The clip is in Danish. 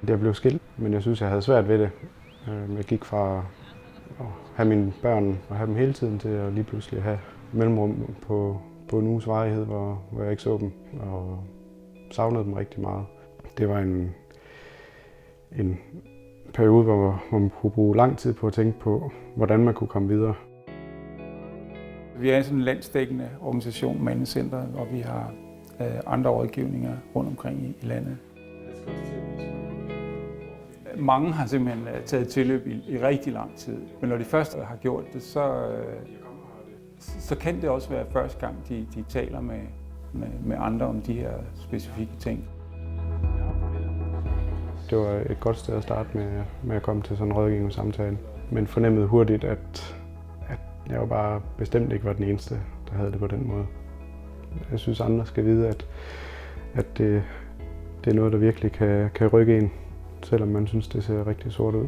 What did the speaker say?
Jeg blev skilt, men jeg synes, jeg havde svært ved det. Jeg gik fra at have mine børn og have dem hele tiden til at lige pludselig have mellemrum på en uges varighed, hvor jeg ikke så dem og savnede dem rigtig meget. Det var en periode, hvor man kunne bruge lang tid på at tænke på, hvordan man kunne komme videre. Vi er sådan en landsdækkende organisation, Mandecentret, og vi har andre rådgivninger rundt omkring i landet. Mange har simpelthen taget tilløb i rigtig lang tid, men når de først har gjort det, så kan det også være første gang, de taler med andre om de her specifikke ting. Det var et godt sted at starte med at komme til sådan en rådgivningssamtale, men fornemmede hurtigt, at jeg jo bare bestemt ikke var den eneste, der havde det på den måde. Jeg synes, andre skal vide, at det er noget, der virkelig kan rykke en, selvom man synes, det ser rigtig sort ud.